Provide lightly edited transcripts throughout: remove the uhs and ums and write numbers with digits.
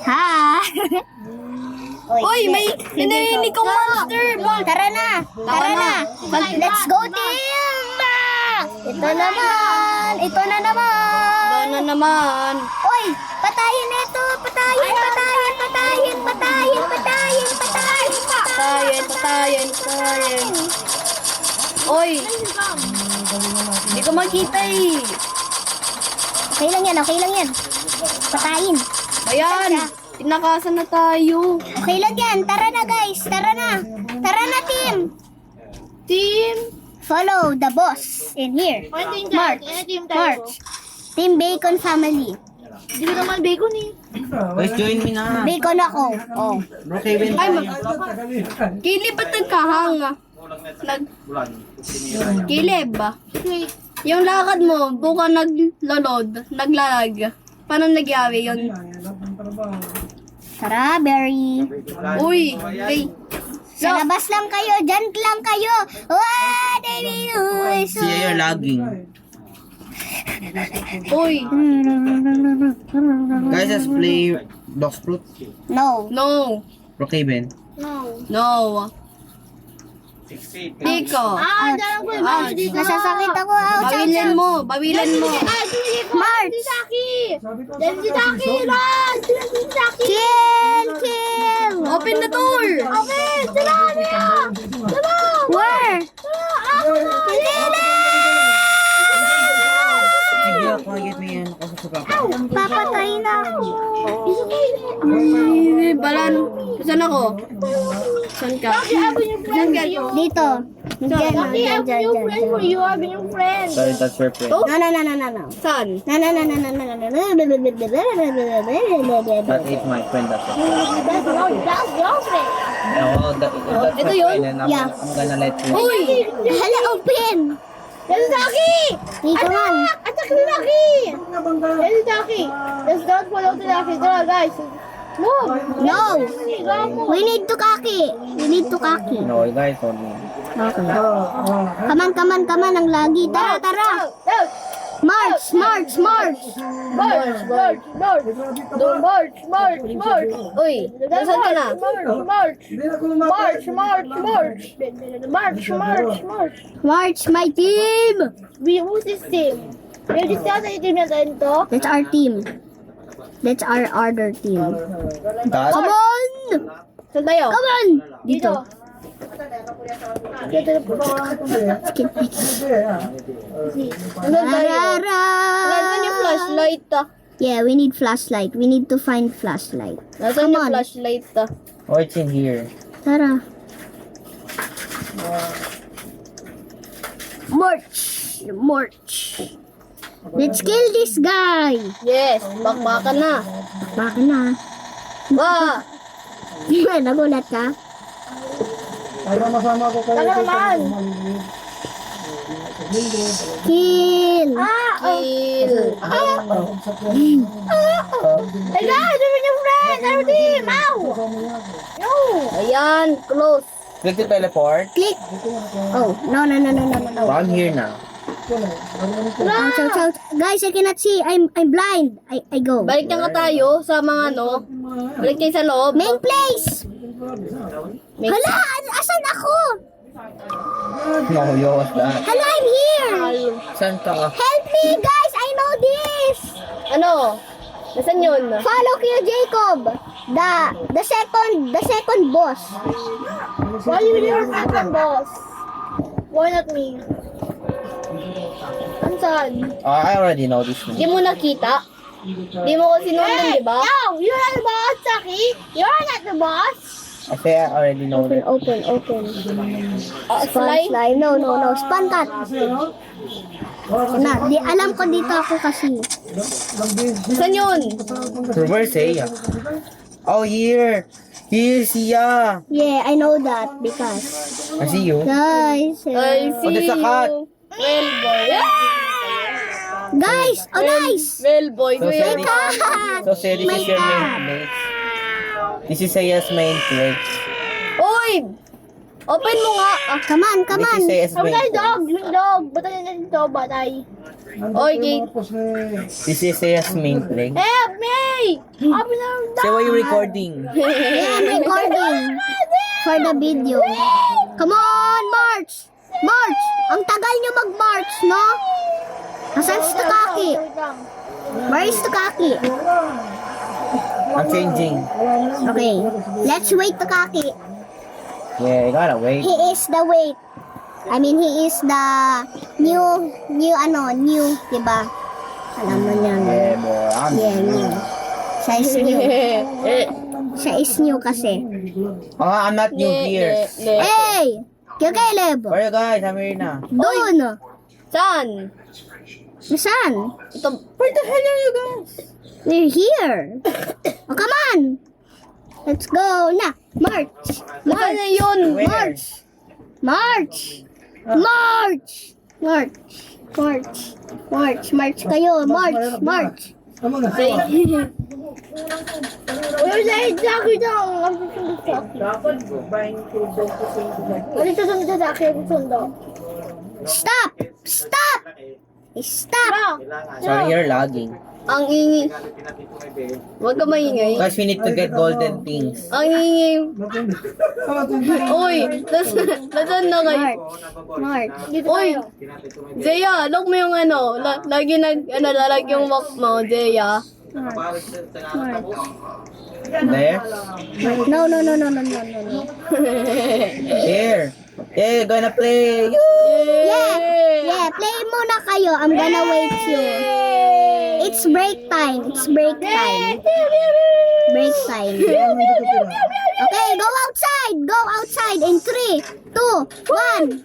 Ha! Uy, may narinig kong monster. Tara na! Tara na! Let's go, team! Ito naman! Ito na naman! Ano naman? Uy! Patayin na ito! Patayin! Patayin! Patayin! Patayin! Patayin! Patayin! Patayin. Uy! Hindi ko makita eh. Okay lang yan, okay lang yan. Patayin. Ayan, tinakasan na tayo. Okay lang yan. Tara na, guys. Tara na. Tara na, team. Team. Follow the boss in here. March. March. Team Bacon family. Hindi ko naman bacon eh. Guys, join me na. Bacon ako. Oh. Bro, Kevin. Ay, Kilib ba't nagkahang? Kilib ba? Yung lakad mo, buka naglalod, naglalag. Paano nagyari yun? Tara, Berry. Uy, hey. Sa labas lang kayo. Diyan lang kayo. Wow, baby. Uy, so... Siya yung lagging. Uy, Guys, let's play Box Fruit. No. no. Bro, Kevin. No. Tiko. Nasasakit ako. Ouch, ouch, Bawilan ouch. mo, bawilan mo. March. Kill, kill. Open the door. Where? Sige, ako get me yan. Ako sa papa. Papatay na ako. Ay, balan. Saan ako? Saan ka? Saan ka? Dito. Diyan, diyan, diyan, diyan. Sorry, that's your friend. No, no, no, no, no, no. Saan? No, no, no, no, no, no, no, That is my friend. That's it. Oh, that's Ito my yun? friend. And Yeah. I'm gonna let you. Uy! Hala, open! Dito man. No! We need to kaki. We need to kaki. No, guys, only. Okay. Come on, ang lagi. Tara, tara. March, march, march. Uy, nasaan ka na? March, my team. That's our team. That's our other team. That? Come on! Saan tayo? Come on! Dito. Nasaan yung flashlight? Yeah, we need flashlight. We need to find flashlight. Nasaan Come yung on. flashlight? Oh, it's in here. Tara. March! March! Let's kill this guy! Yes, bakbakan na. Bakit na? Ba! Nagulat ka? Kill! Kill. Ayan, close. Click to teleport. Click! Oh, no, no, no, no, no, no, no. I'm here now. Chow. Guys, I cannot see. I'm blind. I go. Balik na nga tayo sa mga ano. Balik tayo sa loob. Main place! Main- Hala! Asan ako? No, yo, what's that? Hala, I'm here! Saan ka? Help me, guys! I know this! Ano? Nasaan yun? Follow Q Jacob! The second boss. Why you your second boss? Why not me? Saan? I already know this one. Di mo nakita? Di mo ko sinundan, di ba? No! You're not the boss, Saki! You're not the boss! I say I already know that. Open. Slime? Slime. No. Spawn cut. Na, alam ko dito ako kasi. Saan yun? Where's Sia? Oh, here. Here's Sia. Yeah, I know that because I see you. guys, I see there's a cat. you. Well, boy. guys, oh nice. Well, boy. So, Well, sorry. Cat. So, say this My is your main cat. place. This is Sia's main place. Uy! Open mo nga. Come on. This is Sia's main place. Yung dog. Batay na dito, batay. Oy, Gate. This is Seiya's main flag. Help me! Say why you recording? Yeah, I'm recording for the video. Come on, march! March! Ang tagal nyo mag-march, no? Nasaan si Takaki? Where is Takaki? I'm changing. Okay, let's wait Takaki. Yeah, you gotta wait. He is the wait. I mean, he is the new, diba? Alam mo niya. Yeah, boy. I'm New. Siya is new. Siya is new kasi. Oh, I'm not new here. Hey! Kaya Caleb! Where you guys? I'm here na. Doon! Saan? Nasaan? Ito. Where the hell are you guys? We're here. Oh, come on! Let's go na! March! Saan na yun? Where? March! March! March! March! March! March! March kayo! March! March! Where's the Jackie down? Stop! Stop! Stop! Sorry, you're lagging. Ang ingi. Huwag ka maingay. Guys, we need to get golden things. Ang ingi. Uy, nasaan na kayo? March! Uy, Zeya, look mo yung lagi lalag yung walk mo, Zeya. There? No. Here. Yeah, gonna play. Yeah, play muna kayo. I'm gonna wait you. It's break time. Break time. Okay, go outside. Go outside in 3, 2, 1.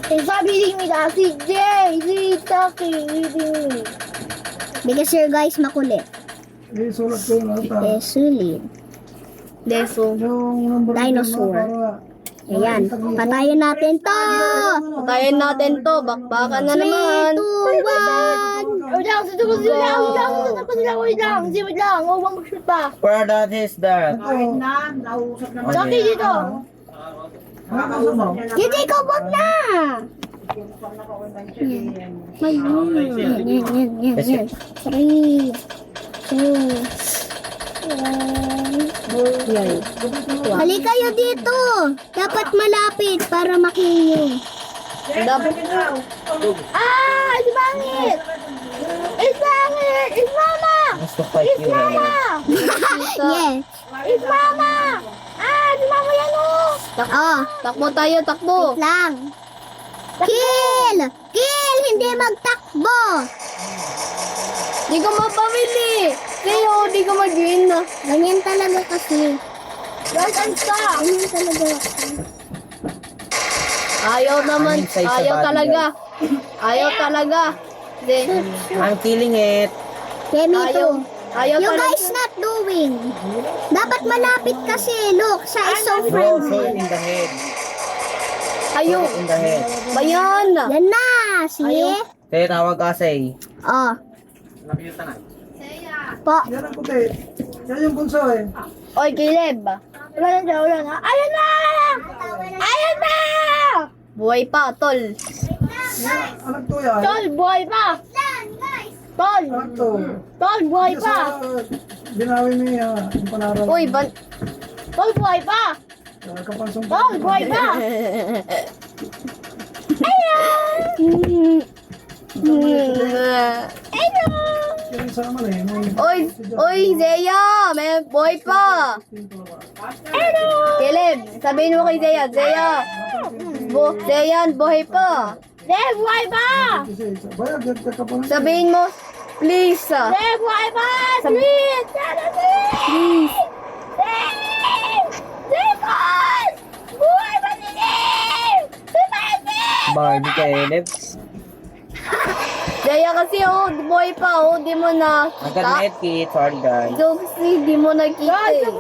Stop hitting me, si Jay. Si Taki hitting me. Because your guys makulit. Sulit. Deso. Dinosaur. Ayan. Patayin natin to. Patayin natin to. Bakbakan na 3, naman. 2, 1. Wait lang. Wait lang. Huwag mag-shoot pa. Where that is that? Taki dito. Hindi ko wag na. Yan. 3, 2, 1. Hali kayo dito. Dapat malapit para makinyo. It's bangit. It's mama. Wants to fight you right now. Yes. It's mama. Si mama yan oh. Oh, Takbo tayo, takbo. lang. Kill! Kill! Hindi magtakbo. Di ko mapamili. Kayo, di ko mag-win na. Ganyan talaga kasi. Guys, I'm stuck. Ganyan talaga kasi. Ayaw naman. Ang inside sa Ayaw body, talaga. Ayaw talaga. Di. I'm killing it. Okay, me Ayaw. too. Ayaw You talaga. guys not doing. Dapat malapit kasi. Look, siya is so No, shoot friendly. in the head. Ayaw. Shoot in the head. Bayan. Yan na. See? Kaya tawag ka say. Oh. Po. Yan ang puti. Yan yung bunso eh. Oy, Caleb. Wala na. Ayan na! Buhay pa, tol. Yan, anak to yan. Tol, buhay pa. Tol, Anak to. buhay Kasi pa. binawi mo yung panaraw. Uy, Tol, buhay pa. Kapansong Tol, buhay pa. Yan sa aman eh. Oy, Zeya, may buhay pa. Caleb, sabihin mo kay Zeya, Zeya, buhay pa. Buhay pa. Bayag, yan ka pa na. Sabihin mo, please. Buhay pa. Sweet. Demon! Buhay pa si Nim! Barbie Caleb. Zeya kasi buhay pa, di mo na I got medkit. Sorry guys. So, kasi di mo nakita eh.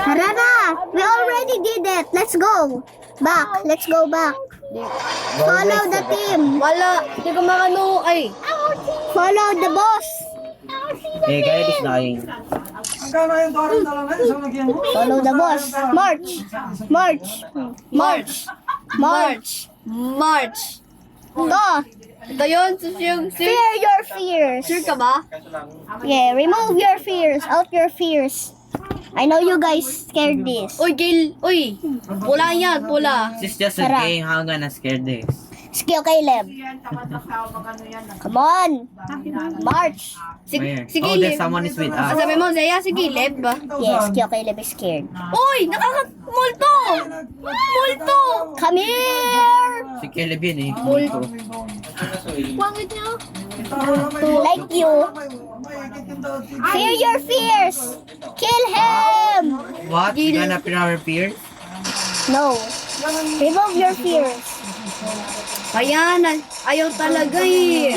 Tara na. We already did it. Let's go. Back. Let's go back. Follow the team. Wala, di ko makano, ay. Follow the boss. Hey, Caleb is dying. Ang kano yung parang dala na yun sa lagyan mo. Follow the boss. March. March. March. March. March. Go. Ito yun. Fear your fears. Sure ka ba? Yeah, remove your fears. Out your fears. I know you guys scared this. Uy, uy. Pula yan, pula. This is just a Tara. game. How gonna scare this? Skill Caleb. Come on. March. Where? Si Oh, Caleb. there's someone is with us. Sabi mo, Zaya, si Caleb. Yes, Skill Caleb is scared. Uy, multo! Multo! Come here. Si Caleb yun eh. Multo. Pangit niyo. Like you. Fear your fears. Kill him. What? You gonna fear our fears? No. Remove your fears. Ayan, ayaw talaga eh.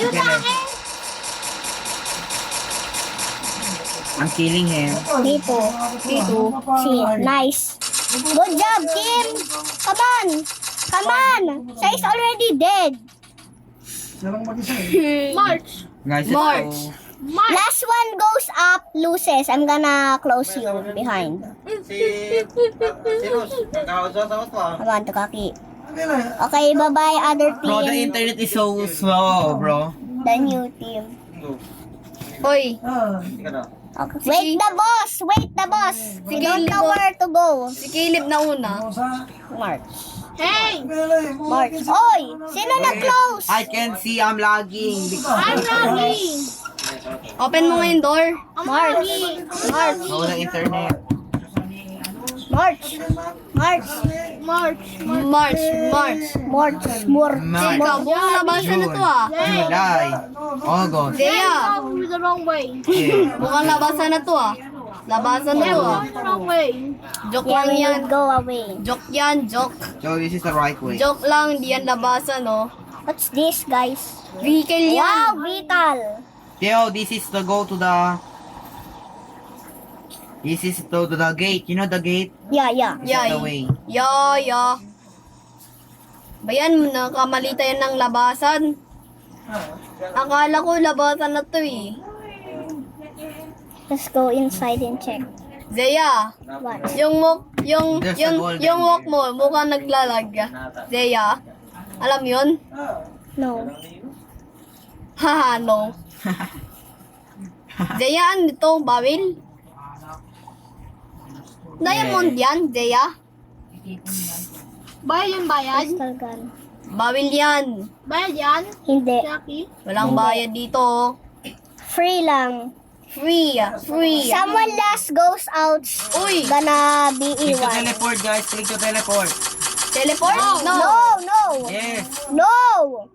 I'm killing him. Dito. Dito. See, nice. Good job, team. Come on. Come on. Say's already dead. Silang mag-isa eh. March. Guys, let's March. go. Last one goes up, loses. I'm gonna close you behind. Come on, Takaki. Ano na? Okay, bye-bye, other Bro, the team. internet is so slow, bro. The new team. Uy, Okay. Wait the boss! Wait the boss! We don't know where to go. si Caleb na una. Sa... March. Hey! March. Oy! Sino nag-close? I can see I'm lagging. I'm lagging. Open mo nga yung door. I'm March. lagging. March. No, the internet. March. March. March. March, March. March. More. March. Teka, buong labasan na to ah. July. August. Zaya, Go the wrong way. Yeah. mukhang labasan na to ah. Labasan na to ah. Go the wrong way. Joke Yeah, lang we yan. will go away. Joke yan, joke. So this is the right way. Joke lang, di yan labasan oh. What's this, guys? Vehicle yan. Wow, Vital. Yo, this is to go to the... This is to the gate. You know the gate? Yeah, yeah. This is the way. Ya. Bayan, nakamali tayo ng labasan. Akala ko labasan na to eh. Let's go inside and check. Zeya, What? There's a golden yung walk there. mo, mukhang naglalag. Zeya, alam yun? No. Haha, no. Zeya, ano ito? Bawil? Diamond yan, Zeya? Bayad yan, bayad. Pistol gun. Bawil yan. Bayad yan. Hindi. Jackie. Walang bayad dito. Free lang. Free. Someone last goes out. Uy, Gonna be Click to iwan. teleport, guys. Click to teleport. teleport? No, no. Yes. No.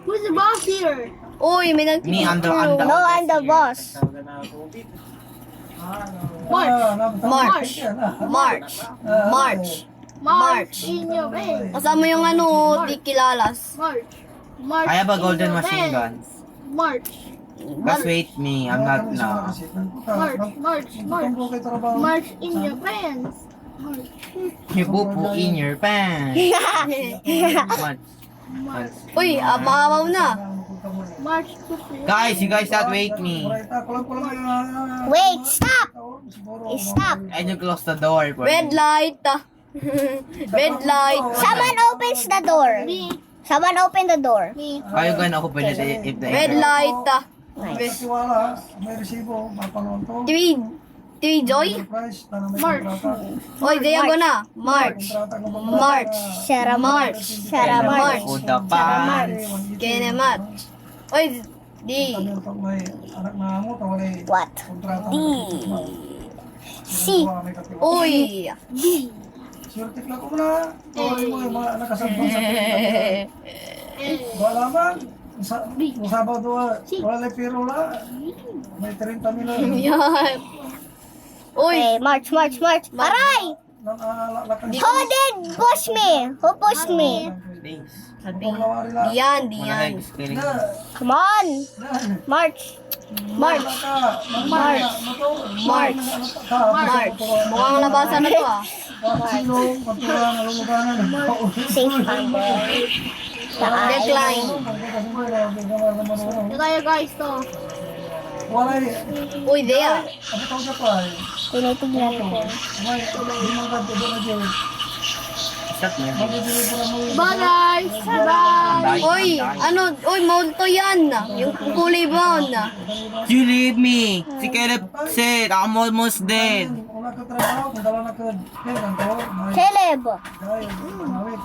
Who's the boss here? Uy, may nag- Me, I'm the No, I'm the boss. March. March. March. March. In your bed. Kasama yung ano, di kilalas. March. March. I have a in golden your machine bed. gun. March. Just wait me. I'm not now. March. March in your pants. March. You poo in your pants. What? Uy, mahawaw na. March. Guys, you guys not wake me. Wait, stop. Stop. And you close the door. For Red light. Red light. Someone opens the door. Me. Someone open the door. Me. How you gonna open it if the Red light. Nice. May resibo, mapanood to. Twi Joy? March. Oy, Diago na. March. March. Shara March. Shara March. Put the pants. Kene March. Oy, di. May anak na mo, tawalay What? kontrata. C. Uy. Surtik lang ko na. Tawalay mo yung mga nakasabang sa pinagkakita. Wala man. Sabado, wala pero la. May 30 million. Yan. Uy. Okay, March. Aray! Who did push me? Who pushed me? Diyan, diyan. Come on. March. March. March. Mukhang labasan na to ah. Safe number. Decline. Ito tayo guys to. Walay. Uy, Dea. Ano tawag ka pa eh? Tinitignan ko. May, di mo ka doon na dyan. Stop na. Bye guys! Bye! Oy, ano, oy, multo yan. Yung kulay brown. You leave me. Si Caleb said, I'm almost dead. Wala ka trabaho, kung dala na ka, ganito, may Caleb. dahil, nawit,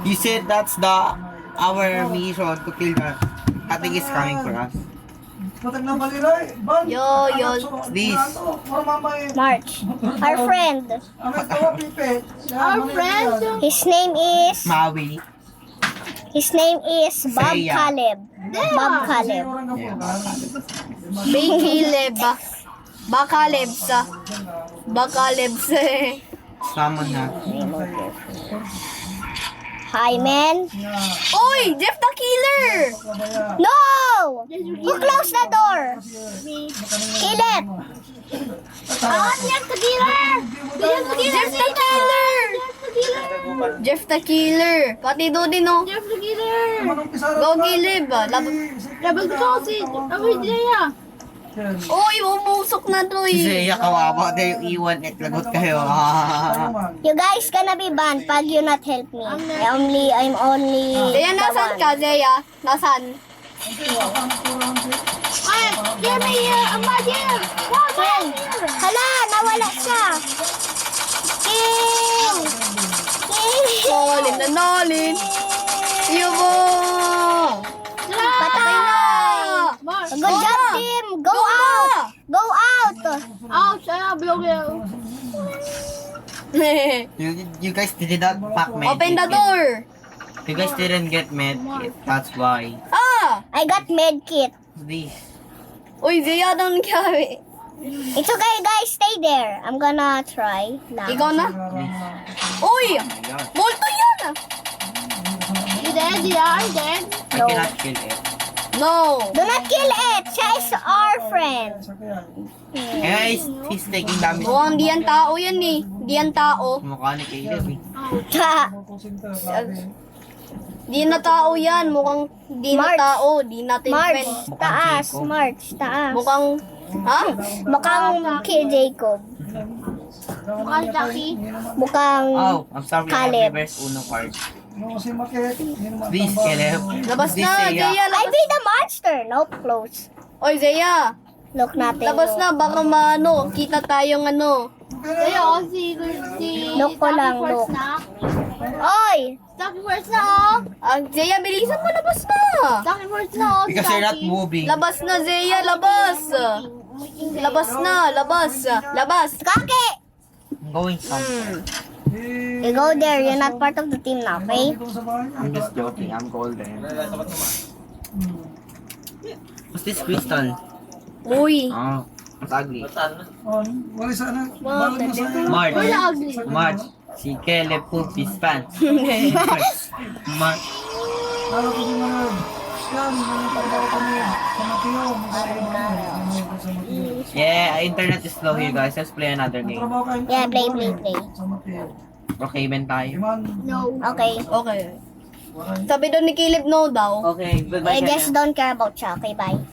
You said that's our mission to kill her. I think it's coming for us. Patag na baliray, ban, Yo, yo. This. March. Our friend. Our friend. His name is Maui. Bob Seiya. Caleb. Bob Caleb. Big Caleb. Bakalebs. Bakalebs. Summon na. Hi, man. Oy, Jeff the Killer. No! Who closed the door? Caleb. Jeff the Killer. Jeff the Killer. Pati doon din, no? Go Caleb. Labag ko si Jaya. Oy, umusok na to Si eh. Zaya kawawa tayo iwan at lagot kayo. You guys gonna be banned pag you not help me. I'm only Zeya, the nasan one. ka, Zeya? Nasan? Ay, give me a magic. Kill! Hala, nawala siya. Kill! Kill! Nolin na nolin. Yubo! Patay na! Good job, team! Go out! Go out! Ouch, I blow you. You guys did not pack med. Open the door. You guys didn't get med. That's why. Ah! I got med kit. This. Uy, Zeya, don't carry. It's okay, guys. Stay there. I'm gonna try lang. Ikaw na? Uy! Oh my god. Multo yan! You dead? Yeah, I'm dead. I No. cannot kill it. No. Do not kill it! Siya is our friend. Guys, he's taking damage. Mukhang di yan tao yan eh. Di yan tao. Mukha ni Caleb eh. Ta. Di na tao yan. Mukhang di na March. tao. Di natin March, friend. taas. Jacob. March, taas. Mukhang... Ha? Mukhang kay Jacob. Mukhang Jackie. Mukhang... Oh, I'm sorry. I Caleb. have reverse Uno card. Please, Caleb. Labas Please, na, Zeya. Zeya. I Labas. be the monster. Nope, close. Oy, Zeya. Look natin. Labas na. Baka maano. Kita tayong ano. Ayo, si Look ko lang, Stocking look. first na. Oy! Stocking first na, oh. Zeya, bilisan mo. Labas na. Stocking first na, oh. Because you're not moving. Labas na, Zeya. Labas. Labas na. Labas. Labas. Kaki! I'm going somewhere. You go there. You're not part of the team now, okay? I'm just joking. I'm golden. What's this crystal? Uy. Oh, it's ugly. Wala sana. Balot mo sa'yo. March. Wala ugly. March. Si Caleb pooped his pants. March. Lalo ko din mga yan, mga trabaho kami sa Mateo, sa Mateo. Yeah, internet is slow here guys. Let's play another game. Trabaho kayo Yeah, play. sa Mateo. Okay, ben tayo. Iman, No. Okay. Okay. Sabi doon ni Caleb no daw. Okay, goodbye. I just don't care about siya. Okay, bye.